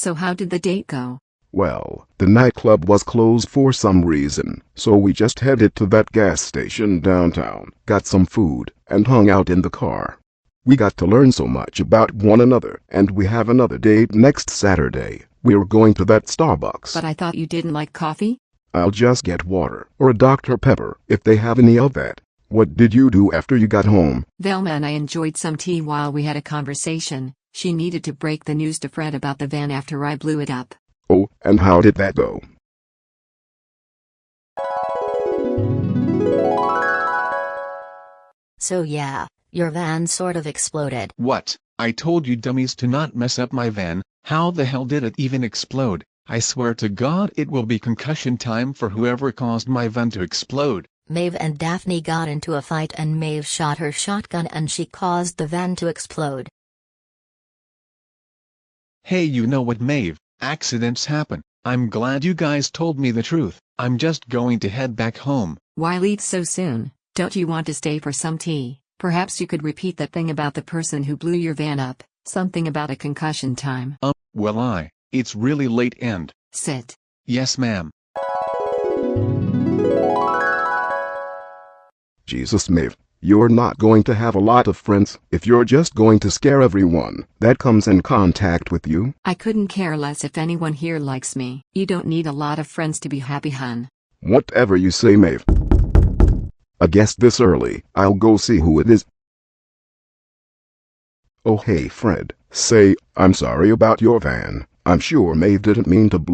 So how did the date go? Well, the nightclub was closed for some reason, so we just headed to that gas station downtown, got some food, and hung out in the car. We got to learn so much about one another, and we have another date next Saturday. We're going to that Starbucks. But I thought you didn't like coffee? I'll just get water, or a Dr. Pepper, if they have any of that. What did you do after you got home? Velma and I enjoyed some tea while we had a conversation. She needed to break the news to Fred about the van after I blew it up. Oh, and how did that go? So yeah, your van sort of exploded. What? I told you dummies to not mess up my van. How the hell did it even explode? I swear to God it will be concussion time for whoever caused my van to explode. Maeve and Daphne got into a fight and Maeve shot her shotgun and she caused the van to explode. Hey, you know what, Maeve? Accidents happen. I'm glad you guys told me the truth. I'm just going to head back home. Why leave so soon? Don't you want to stay for some tea? Perhaps you could repeat that thing about the person who blew your van up. Something about a concussion time. Well, it's really late and... Sit. Yes, ma'am. Jesus, Maeve, you're not going to have a lot of friends if you're just going to scare everyone that comes in contact with you. I couldn't care less if anyone here likes me. You don't need a lot of friends to be happy, hun. Whatever you say, Maeve. I guess this early, I'll go see who it is. Oh hey Fred, say, I'm sorry about your van. I'm sure Maeve didn't mean to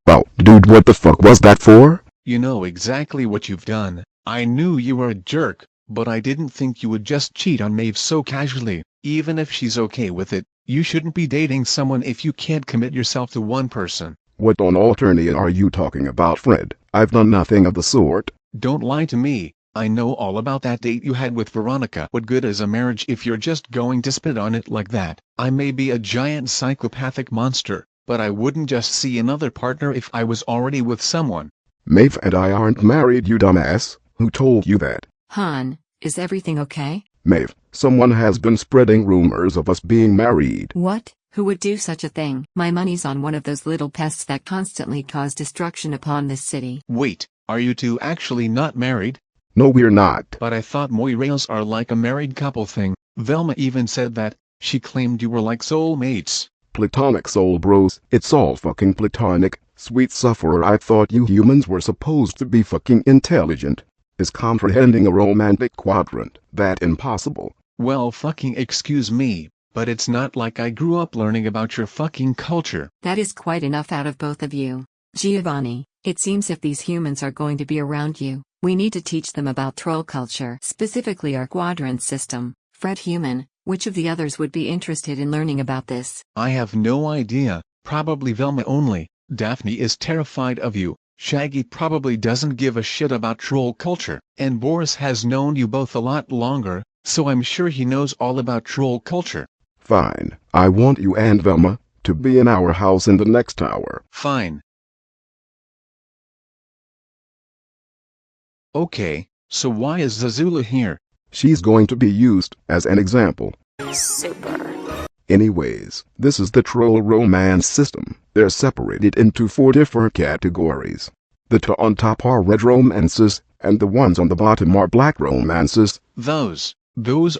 Wow, dude, what the fuck was that for? You know exactly what you've done. I knew you were a jerk, but I didn't think you would just cheat on Maeve so casually. Even if she's okay with it, you shouldn't be dating someone if you can't commit yourself to one person. What on alternate are you talking about, Fred? I've done nothing of the sort. Don't lie to me. I know all about that date you had with Veronica. What good is a marriage if you're just going to spit on it like that? I may be a giant psychopathic monster, but I wouldn't just see another partner if I was already with someone. Maeve and I aren't married, you dumbass. Who told you that? Han, is everything okay? Maeve, someone has been spreading rumors of us being married. What? Who would do such a thing? My money's on one of those little pests that constantly cause destruction upon this city. Wait, are you two actually not married? No, we're not. But I thought moiralles are like a married couple thing. Velma even said that. She claimed you were like soulmates. Platonic soul bros. It's all fucking platonic. Sweet sufferer, I thought you humans were supposed to be fucking intelligent. Is comprehending a romantic quadrant that impossible? Well, fucking excuse me, but it's not like I grew up learning about your fucking culture. That is quite enough out of both of you. Giovanni, it seems if these humans are going to be around you, we need to teach them about troll culture, specifically our quadrant system. Fred Human, which of the others would be interested in learning about this? I have no idea, probably Velma only. Daphne is terrified of you. Shaggy probably doesn't give a shit about troll culture, and Boris has known you both a lot longer, so I'm sure he knows all about troll culture. Fine, I want you and Velma to be in our house in the next hour. Fine. Okay, so why is Zezula here? She's going to be used as an example. Super. Anyways, this is the troll romance system. They're separated into 4 different categories. The two on top are red romances, and the ones on the bottom are black romances. Those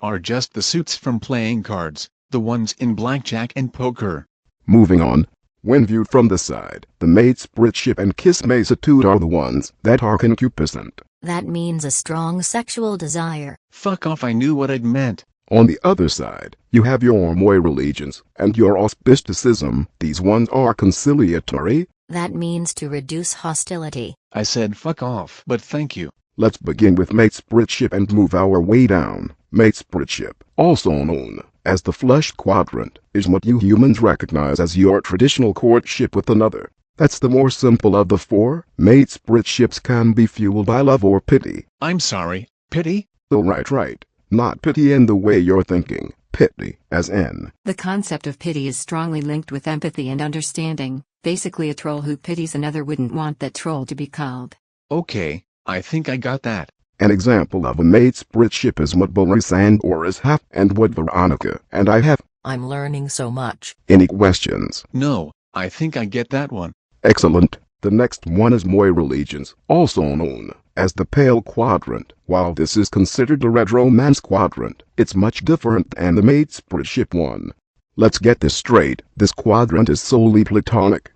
are just the suits from playing cards, the ones in blackjack and poker. Moving on. When viewed from the side, the mate spirit ship and Kismesis are the ones that are concupiscent. That means a strong sexual desire. Fuck off, I knew what it meant. On the other side, you have your moirallegiance and your auspicitism. These ones are conciliatory. That means to reduce hostility. I said fuck off, but thank you. Let's begin with mate spirit ship and move our way down. Mate spirit ship, also known as the flush quadrant, is what you humans recognize as your traditional courtship with another. That's the more simple of the 4. Mate spirit ships can be fueled by love or pity. I'm sorry, pity? Oh, right. Not pity in the way you're thinking. Pity, as in. The concept of pity is strongly linked with empathy and understanding. Basically, a troll who pities another wouldn't want that troll to be called. Okay, I think I got that. An example of a mate spirit ship is what Boris and Boris have, and what Veronica and I have. I'm learning so much. Any questions? No, I think I get that one. Excellent. The next one is moirallegiance, also known as the pale quadrant. While this is considered a red romance quadrant, it's much different than the mate spritship one. Let's get this straight. This quadrant is solely platonic.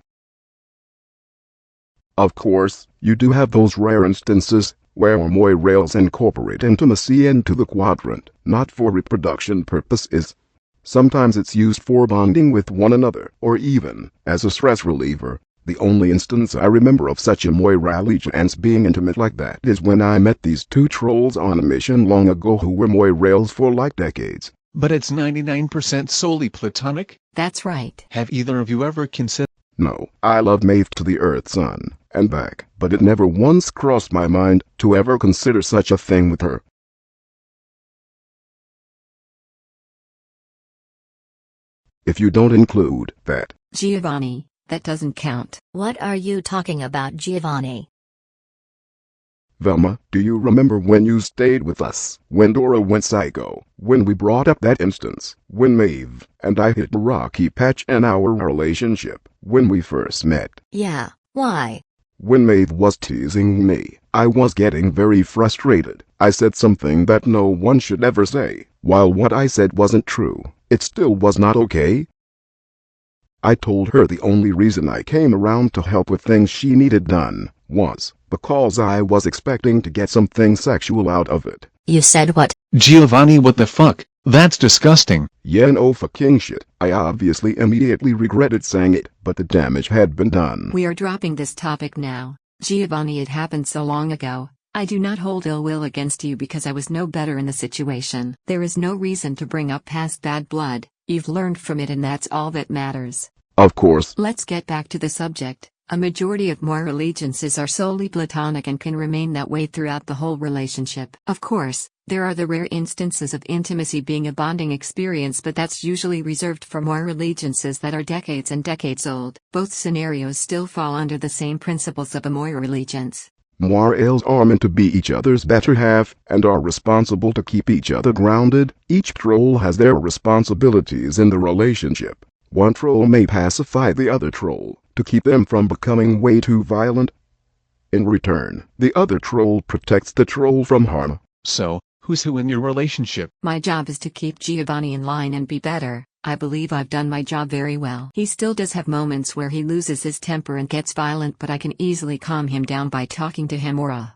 Of course, you do have those rare instances where moirales incorporate intimacy into the quadrant, not for reproduction purposes. Sometimes it's used for bonding with one another, or even as a stress reliever. The only instance I remember of such a moirallegiance being intimate like that is when I met these two trolls on a mission long ago who were moirales for like decades. But it's 99% solely platonic? That's right. Have either of you ever considered? No, I love Maeve to the earth, son, and back, but it never once crossed my mind to ever consider such a thing with her. If you don't include that. Giovanni, that doesn't count. What are you talking about, Giovanni? Velma, do you remember when you stayed with us, when Dora went psycho, when we brought up that instance, when Maeve and I hit a rocky patch in our relationship, when we first met? Yeah, why? When Maeve was teasing me, I was getting very frustrated. I said something that no one should ever say. While what I said wasn't true, it still was not okay. I told her the only reason I came around to help with things she needed done was because I was expecting to get something sexual out of it. You said what? Giovanni, what the fuck? That's disgusting. Yeah, no fucking shit. I obviously immediately regretted saying it, but the damage had been done. We are dropping this topic now. Giovanni, it happened so long ago. I do not hold ill will against you because I was no better in the situation. There is no reason to bring up past bad blood. You've learned from it and that's all that matters. Of course. Let's get back to the subject. A majority of moirallegiances are solely platonic and can remain that way throughout the whole relationship. Of course, there are the rare instances of intimacy being a bonding experience, but that's usually reserved for moirallegiances that are decades and decades old. Both scenarios still fall under the same principles of a moirallegiance. Moirales are meant to be each other's better half and are responsible to keep each other grounded. Each troll has their responsibilities in the relationship. One troll may pacify the other troll to keep them from becoming way too violent. In return, the other troll protects the troll from harm. So, who's who in your relationship? My job is to keep Giovanni in line and be better. I believe I've done my job very well. He still does have moments where he loses his temper and gets violent, but I can easily calm him down by talking to him or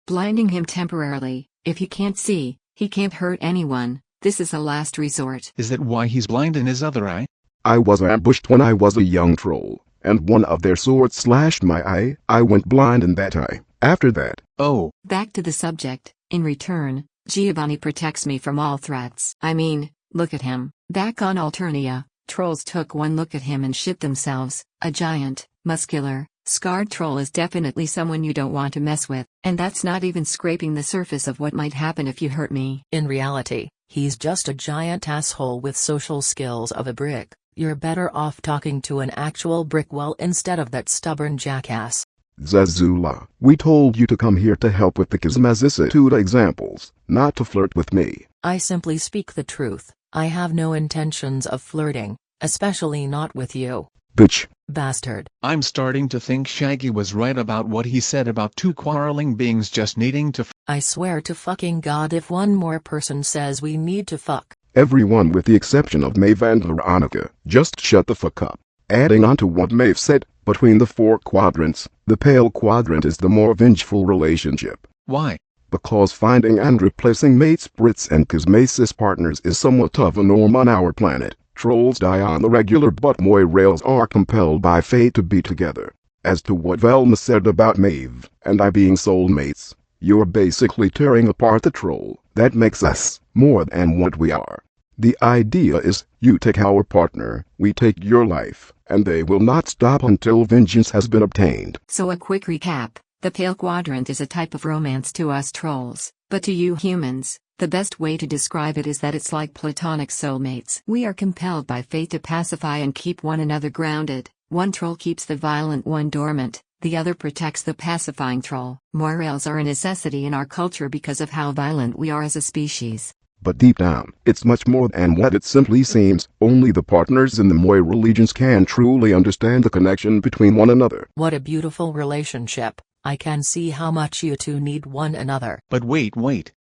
blinding him temporarily. If he can't see, he can't hurt anyone. This is a last resort. Is that why he's blind in his other eye? I was ambushed when I was a young troll, and one of their swords slashed my eye. I went blind in that eye. After that. Oh. Back to the subject. In return, Giovanni protects me from all threats. I mean, look at him. Back on Alternia, trolls took one look at him and shit themselves. A giant, muscular, scarred troll is definitely someone you don't want to mess with. And that's not even scraping the surface of what might happen if you hurt me. In reality, he's just a giant asshole with social skills of a brick. You're better off talking to an actual brick wall instead of that stubborn jackass. Zezula, we told you to come here to help with the Kismesis examples, not to flirt with me. I simply speak the truth. I have no intentions of flirting, especially not with you. Bitch. Bastard. I'm starting to think Shaggy was right about what he said about two quarreling beings just needing to I swear to fucking God, if one more person says we need to fuck. Everyone with the exception of Maeve and Veronica, just shut the fuck up. Adding on to what Maeve said, between the four quadrants, the pale quadrant is the more vengeful relationship. Why? Because finding and replacing mate sprits and Kismesis partners is somewhat of a norm on our planet. Trolls die on the regular, but moirales are compelled by fate to be together. As to what Velma said about Maeve and I being soulmates, you're basically tearing apart the troll that makes us more than what we are. The idea is, you take our partner, we take your life, and they will not stop until vengeance has been obtained. So a quick recap. The pale quadrant is a type of romance to us trolls, but to you humans, the best way to describe it is that it's like platonic soulmates. We are compelled by fate to pacify and keep one another grounded. One troll keeps the violent one dormant, the other protects the pacifying troll. Moirales are a necessity in our culture because of how violent we are as a species. But deep down, it's much more than what it simply seems. Only the partners in the moirallegiance can truly understand the connection between one another. What a beautiful relationship. I can see how much you two need one another. But wait,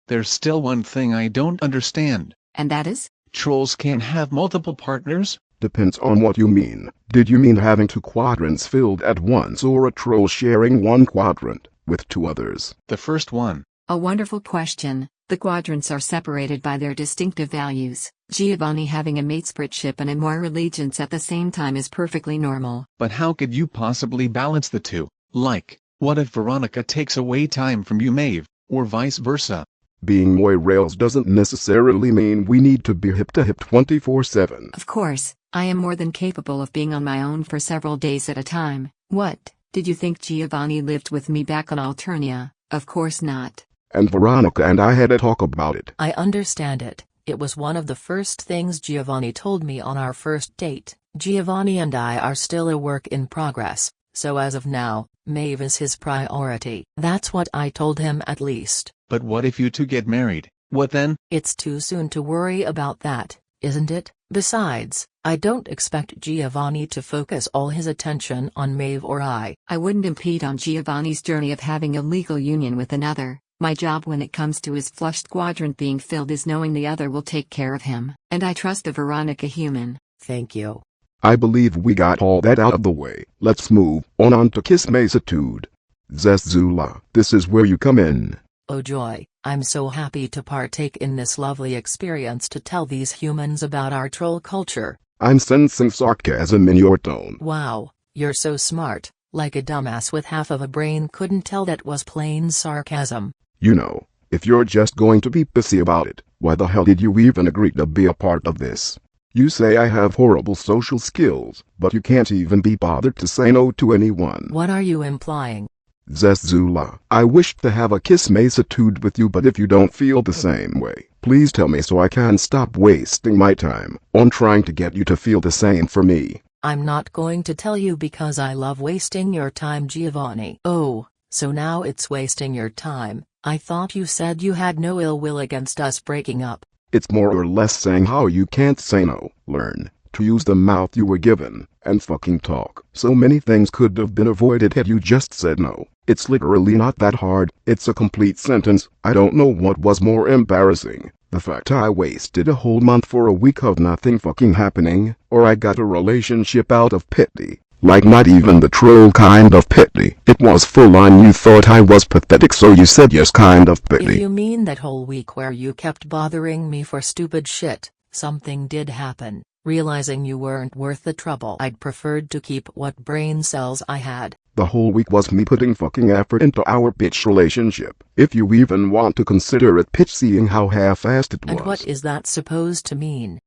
there's still one thing I don't understand. And that is? Trolls can't have multiple partners? Depends on what you mean. Did you mean having 2 quadrants filled at once, or a troll sharing 1 quadrant with 2 others? The first one. A wonderful question. The quadrants are separated by their distinctive values. Giovanni having a matespritship and a moirallegiance at the same time is perfectly normal. But how could you possibly balance the two? Like, what if Veronica takes away time from you, Maeve, or vice versa? Being moirales doesn't necessarily mean we need to be hip to hip 24/7. Of course, I am more than capable of being on my own for several days at a time. What, did you think Giovanni lived with me back on Alternia? Of course not. And Veronica and I had a talk about it. I understand it. It was one of the first things Giovanni told me on our first date. Giovanni and I are still a work in progress, so as of now, Maeve is his priority. That's what I told him at least. But what if you two get married? What then? It's too soon to worry about that, isn't it? Besides, I don't expect Giovanni to focus all his attention on Maeve or I. I wouldn't impede on Giovanni's journey of having a legal union with another. My job when it comes to his flushed quadrant being filled is knowing the other will take care of him. And I trust the Veronica human. Thank you. I believe we got all that out of the way. Let's move on to Kismesis. Zezula, this is where you come in. Oh joy, I'm so happy to partake in this lovely experience to tell these humans about our troll culture. I'm sensing sarcasm in your tone. Wow, you're so smart, like a dumbass with half of a brain couldn't tell that was plain sarcasm. You know, if you're just going to be pissy about it, why the hell did you even agree to be a part of this? You say I have horrible social skills, but you can't even be bothered to say no to anyone. What are you implying? Zezula, I wish to have a Kismesis with you, but if you don't feel the same way, please tell me so I can stop wasting my time on trying to get you to feel the same for me. I'm not going to tell you because I love wasting your time, Giovanni. Oh, so now it's wasting your time. I thought you said you had no ill will against us breaking up. It's more or less saying how you can't say no. Learn to use the mouth you were given, and fucking talk. So many things could have been avoided had you just said no. It's literally not that hard. It's a complete sentence. I don't know what was more embarrassing. The fact I wasted a whole month for a week of nothing fucking happening, or I got a relationship out of pity. Like not even the troll kind of pity. It was full on you thought I was pathetic so you said yes kind of pity. If you mean that whole week where you kept bothering me for stupid shit, something did happen. Realizing you weren't worth the trouble, I'd preferred to keep what brain cells I had. The whole week was me putting fucking effort into our bitch relationship. If you even want to consider it bitch, seeing how half-assed it was. And what is that supposed to mean?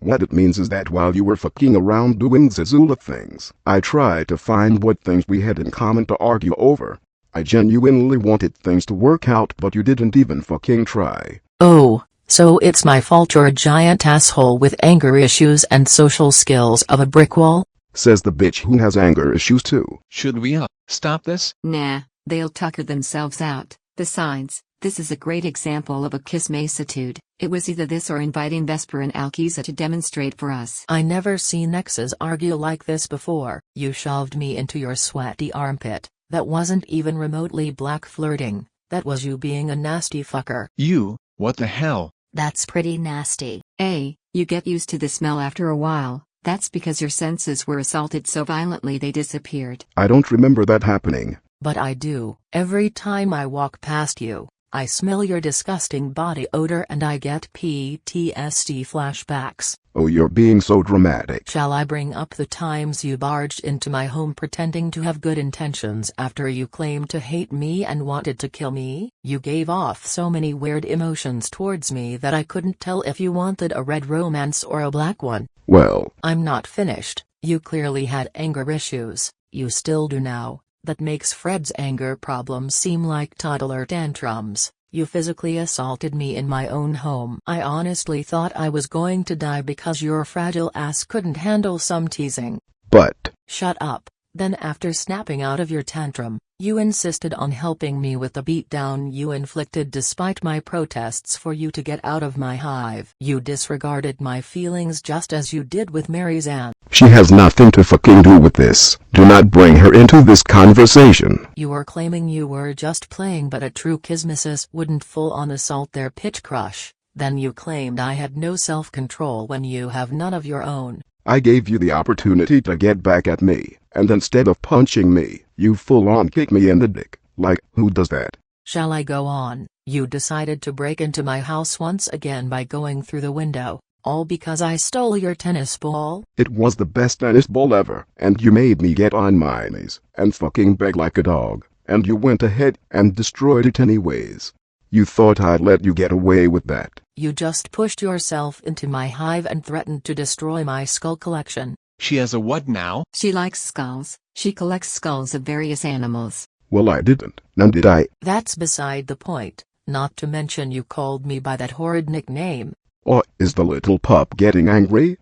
What it means is that while you were fucking around doing Zezula things, I tried to find what things we had in common to argue over. I genuinely wanted things to work out, but you didn't even fucking try. Oh, so it's my fault you're a giant asshole with anger issues and social skills of a brick wall? Says the bitch who has anger issues too. Should we stop this? Nah, they'll tucker themselves out. Besides, this is a great example of a Kismesis. It was either this or inviting Vesper and Alkiza to demonstrate for us. I never seen exes argue like this before. You shoved me into your sweaty armpit. That wasn't even remotely black flirting. That was you being a nasty fucker. You, what the hell? That's pretty nasty. You get used to the smell after a while. That's because your senses were assaulted so violently they disappeared. I don't remember that happening. But I do. Every time I walk past you, I smell your disgusting body odor and I get PTSD flashbacks. Oh, you're being so dramatic. Shall I bring up the times you barged into my home pretending to have good intentions after you claimed to hate me and wanted to kill me? You gave off so many weird emotions towards me that I couldn't tell if you wanted a red romance or a black one. Well, I'm not finished. You clearly had anger issues. You still do now. That makes Fred's anger problems seem like toddler tantrums. You physically assaulted me in my own home. I honestly thought I was going to die because your fragile ass couldn't handle some teasing. but... Shut up. Then after snapping out of your tantrum, you insisted on helping me with the beatdown you inflicted despite my protests for you to get out of my hive. You disregarded my feelings just as you did with Mary's aunt. She has nothing to fucking do with this. Do not bring her into this conversation. You were claiming you were just playing, but a true Kismesis wouldn't full-on assault their pitch crush. Then you claimed I had no self-control when you have none of your own. I gave you the opportunity to get back at me, and instead of punching me, you full-on kicked me in the dick. Like, who does that? Shall I go on? You decided to break into my house once again by going through the window, all because I stole your tennis ball? It was the best tennis ball ever, and you made me get on my knees and fucking beg like a dog, and you went ahead and destroyed it anyways. You thought I'd let you get away with that. You just pushed yourself into my hive and threatened to destroy my skull collection. She has a what now? She likes skulls. She collects skulls of various animals. Well, I didn't. Now did I? That's beside the point, not to mention you called me by that horrid nickname. Or is the little pup getting angry?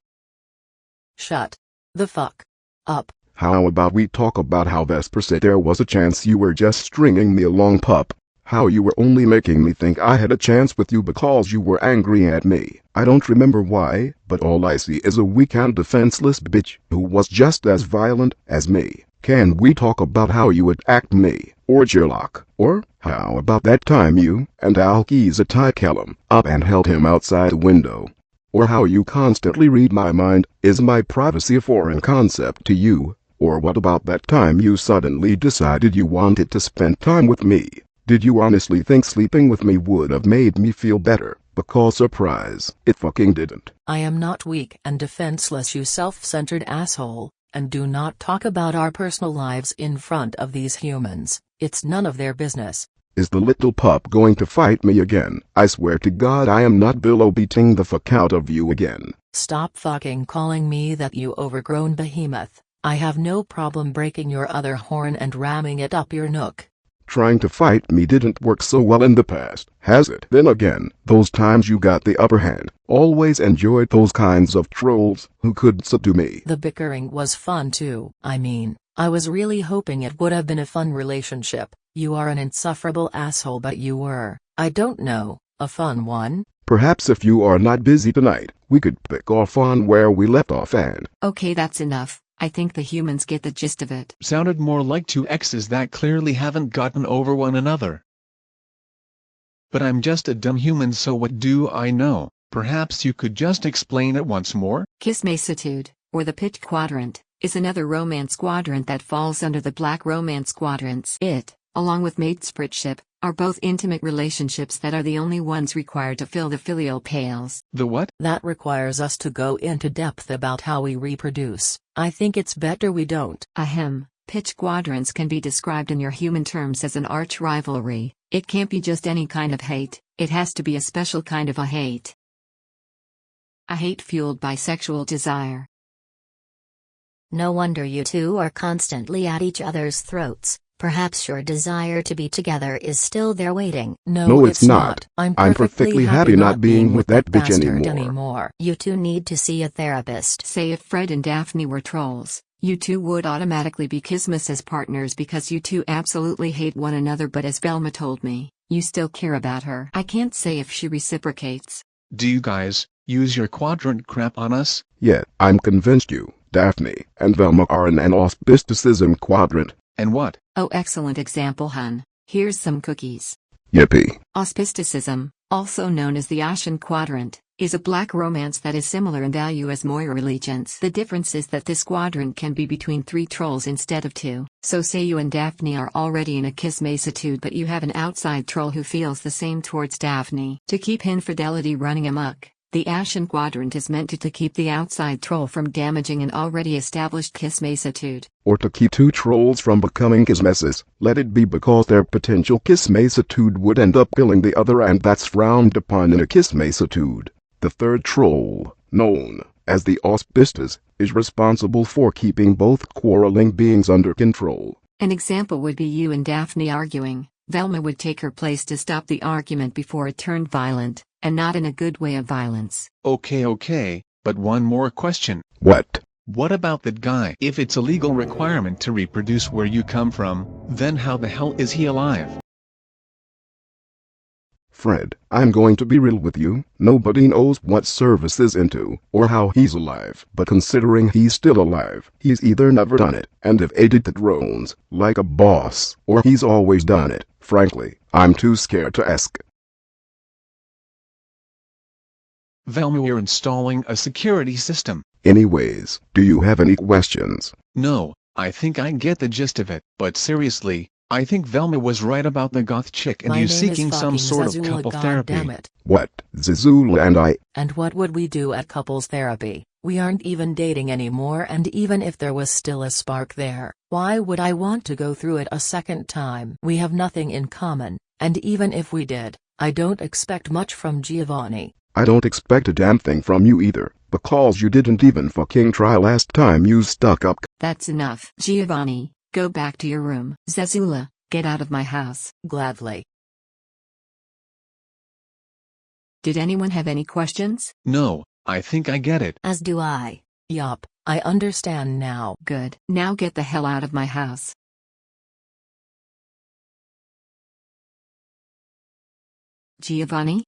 Shut the fuck up. How about we talk about how Vesper said there was a chance you were just stringing me along, pup? How you were only making me think I had a chance with you because you were angry at me. I don't remember why, but all I see is a weak and defenseless bitch who was just as violent as me. Can we talk about how you attacked me, or Sherlock? Or how about that time you and Alkiza tied Callum up and held him outside the window? Or how you constantly read my mind? Is my privacy a foreign concept to you? Or what about that time you suddenly decided you wanted to spend time with me? Did you honestly think sleeping with me would have made me feel better? Because surprise, it fucking didn't. I am not weak and defenseless, you self-centered asshole, and do not talk about our personal lives in front of these humans. It's none of their business. Is the little pup going to fight me again? I swear to God I am not Billo beating the fuck out of you again. Stop fucking calling me that, you overgrown behemoth. I have no problem breaking your other horn and ramming it up your nook. Trying to fight me didn't work so well in the past, has it? Then again, those times you got the upper hand. Always enjoyed those kinds of trolls who could subdue me. The bickering was fun too. I mean, I was really hoping it would have been a fun relationship. You are an insufferable asshole, but you were, I don't know, a fun one? Perhaps if you are not busy tonight, we could pick off on where we left off and... Okay, that's enough. I think the humans get the gist of it. Sounded more like two exes that clearly haven't gotten over one another. But I'm just a dumb human, so what do I know? Perhaps you could just explain it once more? Kismesitude, or the pitch quadrant, is another romance quadrant that falls under the black romance quadrants. It, along with matespritship, are both intimate relationships that are the only ones required to fill the filial pails. The what? That requires us to go into depth about how we reproduce. I think it's better we don't. Ahem. Pitch quadrants can be described in your human terms as an arch rivalry. It can't be just any kind of hate, it has to be a special kind of a hate. A hate fueled by sexual desire. No wonder you two are constantly at each other's throats. Perhaps your desire to be together is still there waiting. No, it's not. I'm perfectly happy not being with that bitch anymore. You two need to see a therapist. Say if Fred and Daphne were trolls, you two would automatically be Kismesis partners because you two absolutely hate one another, but as Velma told me, you still care about her. I can't say if she reciprocates. Do you guys use your quadrant crap on us? Yeah, I'm convinced you, Daphne, and Velma are in an auspisticism quadrant. And what? Oh, excellent example, hun. Here's some cookies. Yippee. Auspisticism, also known as the Ashen Quadrant, is a black romance that is similar in value as moirallegiance. The difference is that this quadrant can be between 3 trolls instead of 2. So say you and Daphne are already in a kismesitude, but you have an outside troll who feels the same towards Daphne. To keep infidelity running amok, the Ashen Quadrant is meant to keep the outside troll from damaging an already established kismesitude. Or to keep 2 trolls from becoming Kismesis. Let it be because their potential kismesitude would end up killing the other, and that's frowned upon in a kismesitude. The third troll, known as the auspicious, is responsible for keeping both quarreling beings under control. An example would be you and Daphne arguing. Velma would take her place to stop the argument before it turned violent, and not in a good way of violence. Okay, but one more question. What? What about that guy? If it's a legal requirement to reproduce where you come from, then how the hell is he alive? Fred, I'm going to be real with you. Nobody knows what Service is into, or how he's alive. But considering he's still alive, he's either never done it, and evaded the drones, like a boss, or he's always done it. Frankly, I'm too scared to ask. Velma, we're installing a security system. Anyways, do you have any questions? No, I think I get the gist of it. But seriously, I think Velma was right about the goth chick and My you name is seeking some fucking sort of Zezula, couple God therapy. damn it. What, Zezula and I? And what would we do at couples therapy? We aren't even dating anymore, and even if there was still a spark there, why would I want to go through it a second time? We have nothing in common, and even if we did, I don't expect much from Giovanni. I don't expect a damn thing from you either, because you didn't even fucking try last time you stuck up. That's enough. Giovanni, go back to your room. Zezula, get out of my house. Gladly. Did anyone have any questions? No, I think I get it. As do I. Yup, I understand now. Good. Now get the hell out of my house. Giovanni?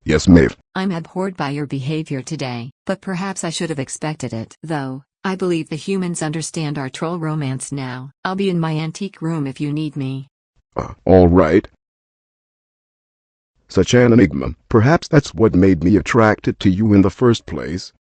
Yes, Maeve. I'm abhorred by your behavior today, but perhaps I should have expected it. Though, I believe the humans understand our troll romance now. I'll be in my antique room if you need me. All right. Such an enigma. Perhaps that's what made me attracted to you in the first place.